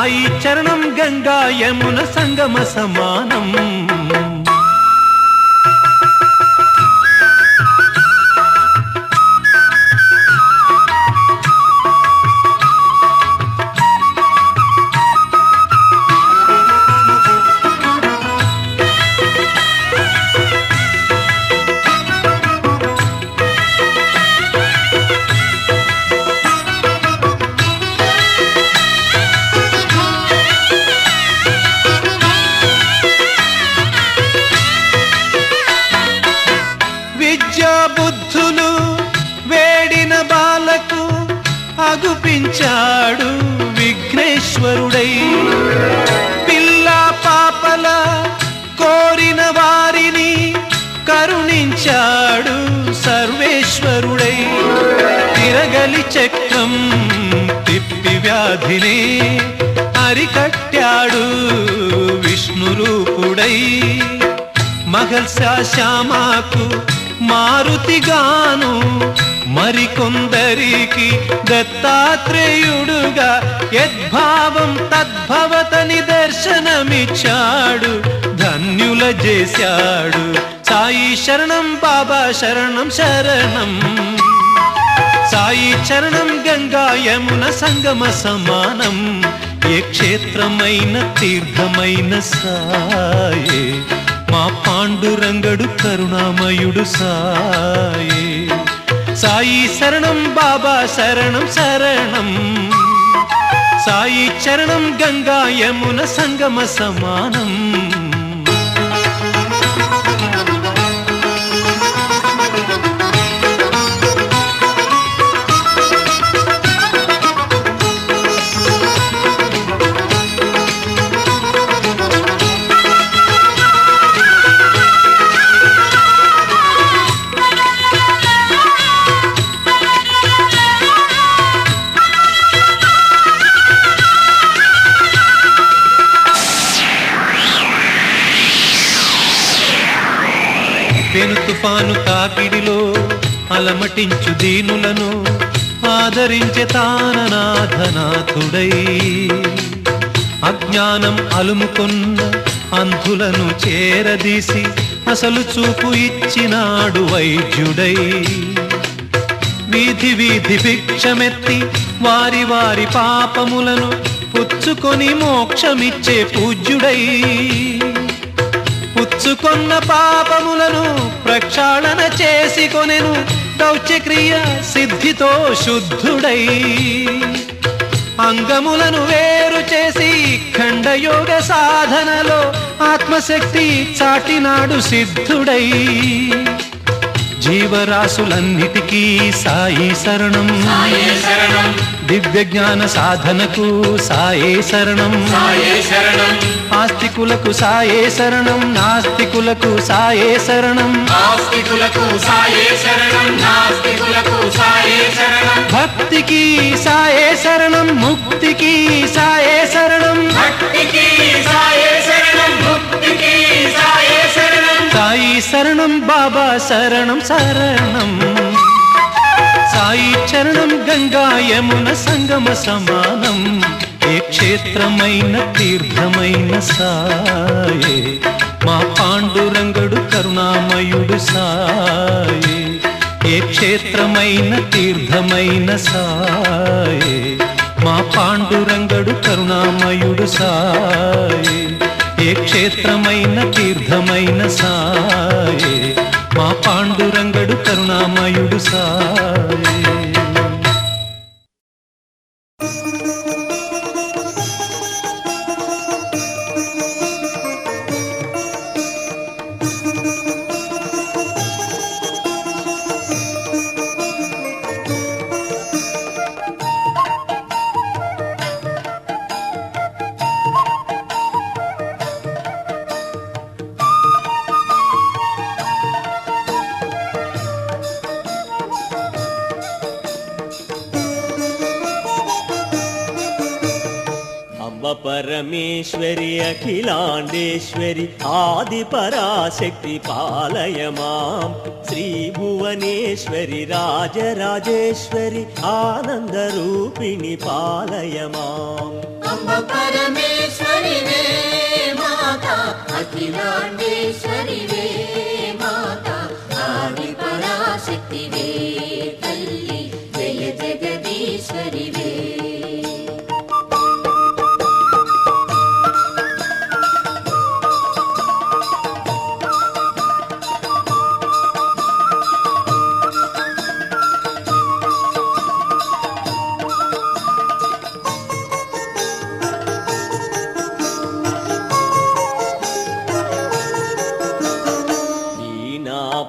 సాయి చరణం గంగా యమున సంగమ సమానం. బుద్ధులు వేడిన బాలకు అగుపించాడు విఘ్నేశ్వరుడై. పిల్ల పాపల కోరిన వారిని కరుణించాడు సర్వేశ్వరుడై. తిరగలి చక్రం తిప్పి వ్యాధిని అరికట్టాడు విష్ణురూపుడై. మహల్సా శ్యామాకు మారుతిగాను మరికొందరికి దత్తాత్రేయుడుగా యద్భావం తద్భవతని దర్శనమిచ్చాడు, ధన్యుల చేశాడు. సాయి శరణం బాబా శరణం శరణం. సాయి చరణం గంగా యమున సంగమ సమానం. ఏ క్షేత్రమైన తీర్థమైన సాయే, మా పాండురంగడు కరుణామయుడు సాయే. సాయి శరణం బాబా శరణం శరణం. సాయి చరణం గంగా యమున సంగమ సమానం. పెను తుఫాను తాకిడిలో అలమటించు దీనులను ఆదరించే తాననాథనాథుడై. అజ్ఞానం అలుముకొన్న అంధులను చేరదీసి అసలు చూపు ఇచ్చినాడు వైద్యుడై. వీధి వీధి భిక్షమెత్తి వారి వారి పాపములను పుచ్చుకొని మోక్షమిచ్చే పూజ్యుడై. పుచ్చుకొన్న పాపములను ప్రక్షాళన చేసి కొనెను దౌత్యక్రియ సిద్ధితో శుద్ధుడై. అంగములను వేరు చేసి ఖండయోగ సాధనలో ఆత్మశక్తి చాటినాడు సిద్ధుడై. జీవరాశులన్నిటికీ సాయి శరణం. దివ్య జ్ఞాన సాధనకు సాయే శరణం. ఆస్తికులకు సాయే శరణం, నాస్తికులకు సాయే శరణం. భక్తికి సాయే శరణం, ముక్తికి సాయే శరణం. సాయి శరణం బాబా శరణం శరణం. సాయి చరణం గంగా యమున సంగమ సమానం. ఏ క్షేత్రమైన తీర్థమైన సాయే, మా పాండురంగడు కరుణామయుడు సాయే. ఏ క్షేత్రమైన తీర్థమైన సాయే, మా పాండురంగడు కరుణామయుడు సాయే. ఏ క్షేత్రమైన తీర్థమైన సాయే, మా పాండురంగడు కరుణామయుడు సాయే. परमेश्वरि अखिलांडेश्वरि आदिपराशक्ति पालय मां. श्री भुवनेश्वरि राजराजेश्वरि आनंदरूपिणि पालय मां. అఖిలాండేశ్వరివే మాత ఆది పరాశక్తివే తల్లి జయ జగదీశ్వరివే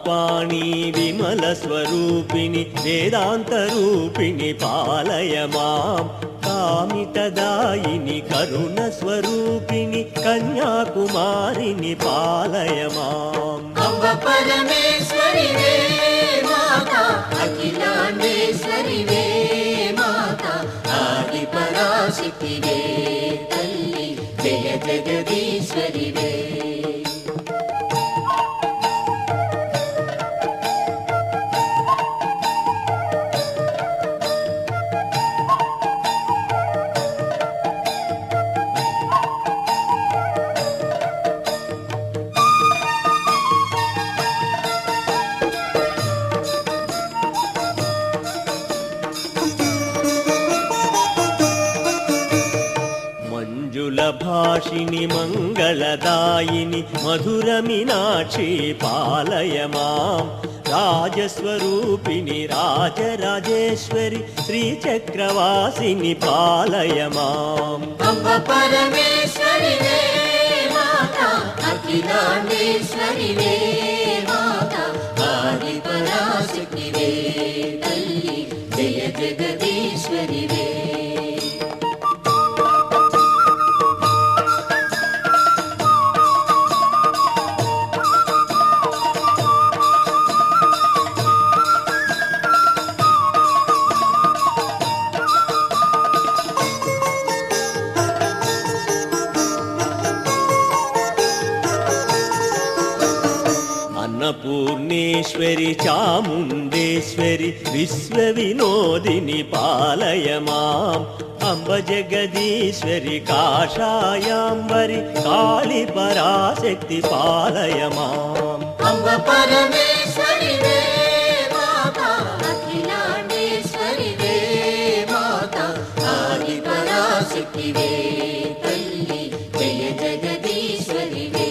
పాణి విమల స్వరూపిణి వేదాంత రూపిణి పాలయ మాం కామితదాయిని కరుణ స్వరూపిణి కన్యాకుమారిని పాలయ మాం అంబ పరమేశ్వరివే మాత అఖిలాండేశ్వరివే మాత ఆది పరాశక్తివే తల్లి జయ జగదీశ్వరివే భాషిని మంగళదాయిని మధుర మీనాక్షి పాలయ మాం రాజస్వరూపిణి రాజరాజేశ్వరి శ్రీచక్రవాసిని పాలయ మాం అంబ పరమేశ్వరివే మాత అఖిలాండేశ్వరివే మాత ఆది పరాశక్తివే తల్లి జయ జగదీశ్వరివే అన్నపూర్ణేశ్వరి చాముండేశ్వరి విశ్వ వినోదిని పాలయ మాం అంబ జగదీశ్వరి కాషాయాంబరి కాళి పరాశక్తి పాలయ మాం అంబ పరమేశ్వరివే మాత అఖిలాండేశ్వరివే మాత ఆది పరాశక్తివే తల్లి జయ జగదీశ్వరివే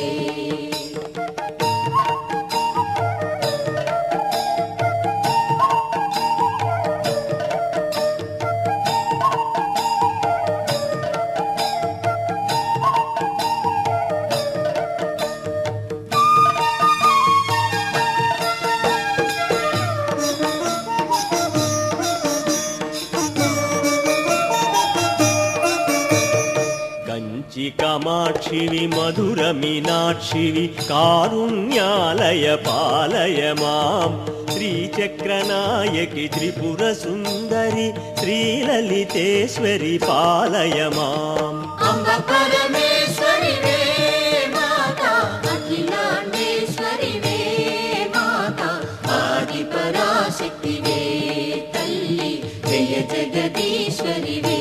కామాక్షివి మధుర మీనాక్షివి కారుణ్యాలయ పాలయ మాం శ్రీచక్రనాయకి త్రిపుర సుందరి శ్రీలలితేశ్వరి పాలయ మాం అంబ పరమేశ్వరివే మాత అఖిలాండేశ్వరివే మాత ఆది పరాశక్తివే తల్లి జయ జగదీశ్వరివే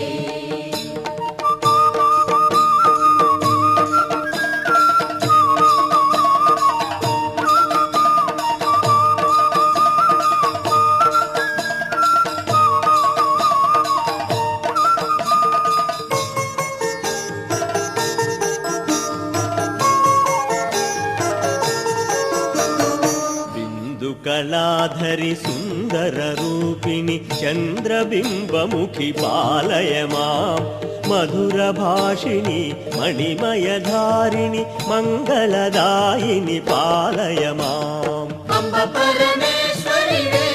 కళాధరి సుందర రూపిణి చంద్రబింబముఖి పాలయ మాం మధుర భాషిణి మణిమయధారిణి మంగళదాయిని పాలయ మాం అంబ పరమేశ్వరివే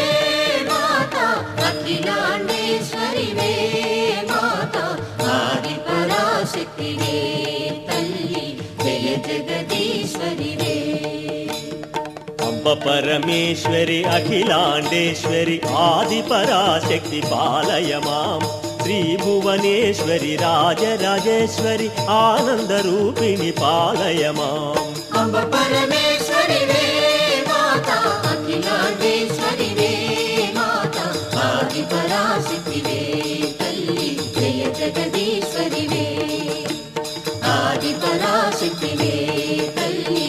మాత అఖిలాండేశ్వరివే మాత ఆది పరాశక్తివే తల్లి జయ జగదీశ్వరివే అంబ పరమేశ్వరి అఖిలాండేశ్వరి ఆది పరాశక్తి పాలయ మాం శ్రీ భువనేశ్వరి రాజరాజేశ్వరి ఆనంద రూపిణి పాలయ మాం అంబ పరమేశ్వరివే మాత అఖిలాండేశ్వరివే మాత ఆది పరాశక్తివే తల్లి జయ జగదీశ్వరివే ఆది పరాశక్తివే తల్లి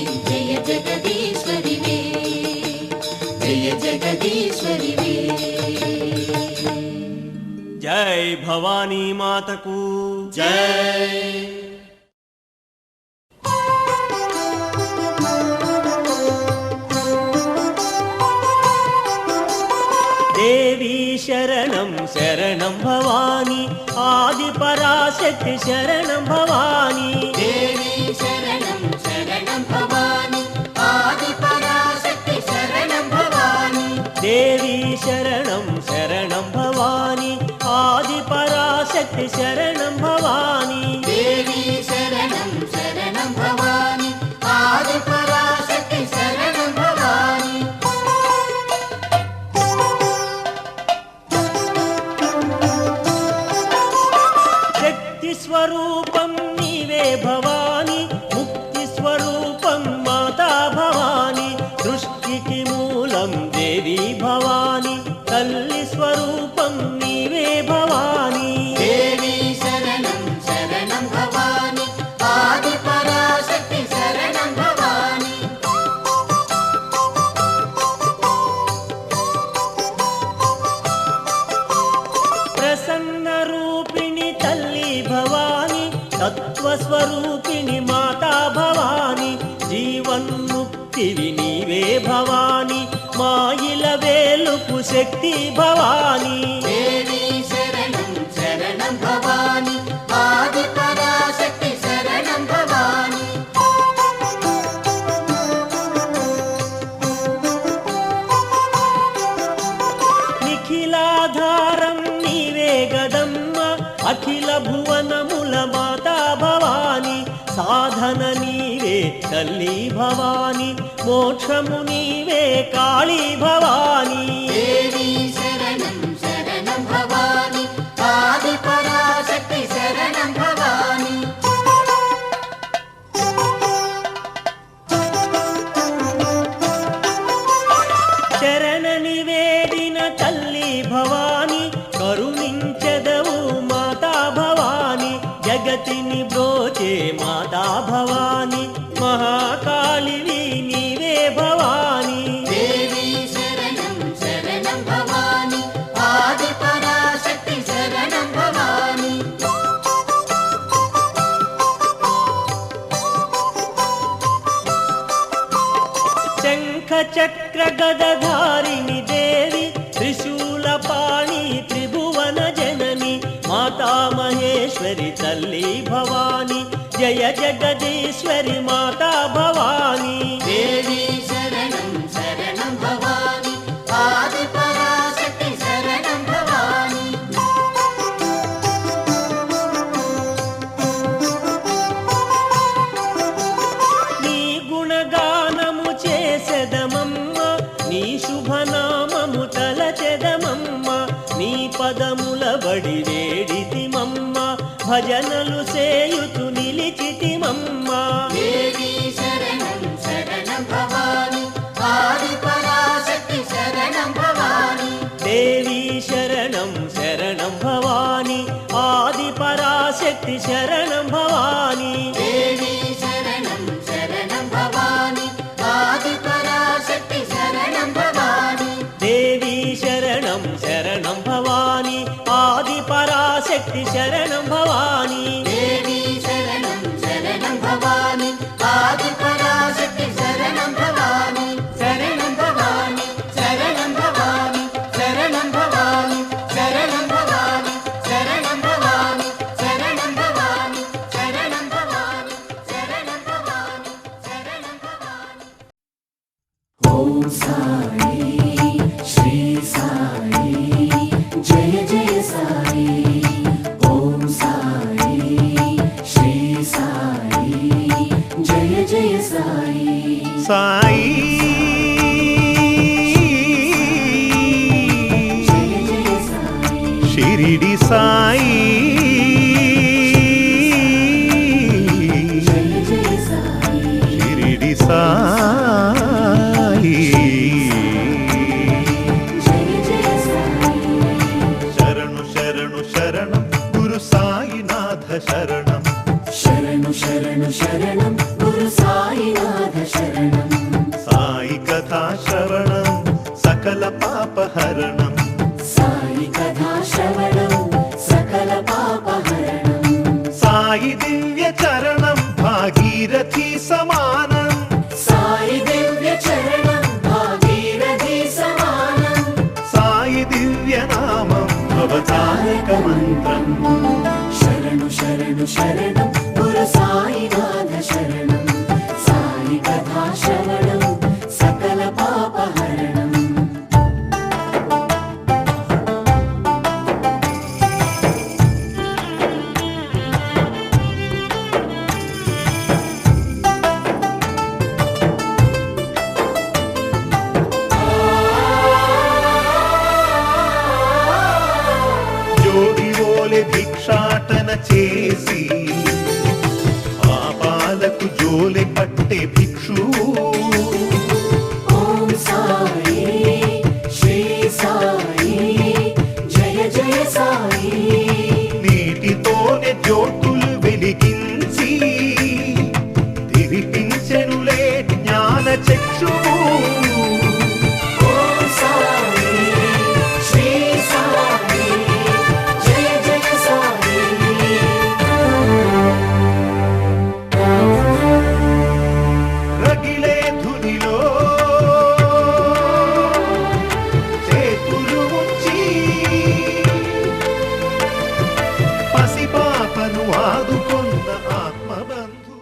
జగదీశ్వరివే. జై భవానీ మాతకు జై. దేవీ శరణం శరణం భవాని ఆది పరాశక్తి శరణం భవాని. దేవి శరణం శరణం భవాని ఆది పరాశక్తి శరణం భవాని. దేవీ శరణం శరణం భవాని ఆది పరాశక్తి శరణం భవాని. దేవి శరణం శరణం భవాని ఆది పరాశక్తి శరణం భవాని. శక్తి స్వరూపం నీవే భవాని ముక్తి స్వరూపం మాతా భవాని. సృష్టికి మూలం దేవి భవాని తల్లి స్వరూపం నీవే భవాని. దేవి శరణం శరణం భవాని ఆది పరాశక్తి శరణం భవాని. ప్రసన్న రూపిణి తల్లి భవాని తత్వస్వరూపిణి మాతా భవాని. జీవన్ముక్తివి నీవే భవాని మాయిల వేలుపు శక్తి భవాని. దేవి శరణం శరణం భవాని ఆది పరాశక్తి శరణం భవాని. నిఖిలాధారం నీవే గదమ్మ అఖిల భువనముల మాతా భవాని. సాధన నీవే తల్లి భవాని మోక్షము నీవే కాళీ భవాని. దేవి శరణం శరణం భవాని ఆది పరాశక్తి శరణం భవాని. శరణ నివేదిన తల్లి భవాని కరుణించెదవు మాతా భవాని. జగతిని బ్రోచే మాతా భవాని మహాకాళివి నీవే భవాని. దేవి శరణం శరణం భవాని ఆది పరాశక్తి శరణం భవాని. శంఖ చక్ర గదధారిణి దేవి త్రిశూలపాణి త్రిభువన జనని మాతా మహేశ్వరి తల్లి భవాని. జయ జగదీశ్వరి మాతా భవాని. దేవి శరణం శరణం భవాని ఆది పరాశక్తి శరణం భవాని. నీ గుణగానము చేసెదమమ్మ నీ శుభనామము తలచెదమమ్మ. నీ పదముల బడి వేడితిమమ్మ భజనలు సేయుతు నిలిచితిమమ్మ. దేవి శరణం శరణం భవాని ఆది పరాశక్తి శరణం భవాని. దేవి శరణం శరణం భవాని ఆది పరాశక్తి శరణం భవాని. దేవి శరణం శరణం భవాని ఆది పరాశక్తి శరణం భవాని. దేవి శరణం శరణం భవాని ఆది పరాశక్తి శరణం భవాని. దేవి శరణం శరణం భవాని ఆది పరాశక్తి శరణం భవాని. శరణం భవాని శరణం భవాని శరణం భవాని శరణం భవాని శరణం భవాని శరణం భవాని శరణం భవాని శరణం భవాని శరణం భవాని. ఓం సాయి శ్రీ సాయి జయ జయ సాయి. ఓం సాయి శ్రీ సాయి జయ జయ సాయి. సాయి జయ జయ సాయి. షిరిడి సాయి జయ జయ సాయి. షిరిడి సాయి. జయ జయ సాయి. శరణు శరణు శరణం గురు సాయినాథ శరణం. శరణు శరణు శరణం గురు సాయినాథ శరణం. సాయి కథా శ్రవణం సకల సకల పాపహరణం సాయి కథా శ్రవణం సకల పాపహరణం సాయి దివ్య చరణం భాగీరథి సమానం సాయి దివ్య చరణం భాగీరథి సమానం సాయి దివ్య నామం అవతారక మంత్రం శరణు శరణు శరణం గురు సాయినాథ శరణం సాయి కథా శ్రవణం సకల పాపహరణం జోగివోలె భిక్షాటన చేసి పాపాలకు జోలె పట్టే భిక్షు ఓం సాయి శ్రీ సాయి జయ జయ సాయి నీటితోనే జ్యోతులు వెలిగించి తిరిపించెనులే జ్ఞాన చక్షువు ఓం సాయి శ్రీ సాయి జయ జయ సాయి రగిలే ధునిలో చేతులు ఉంచి పసిపాపను ఆదుకొన్న ఆత్మబంధు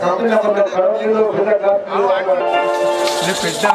కంపెనీ నెంబర్లో కరోజీలు పెద్ద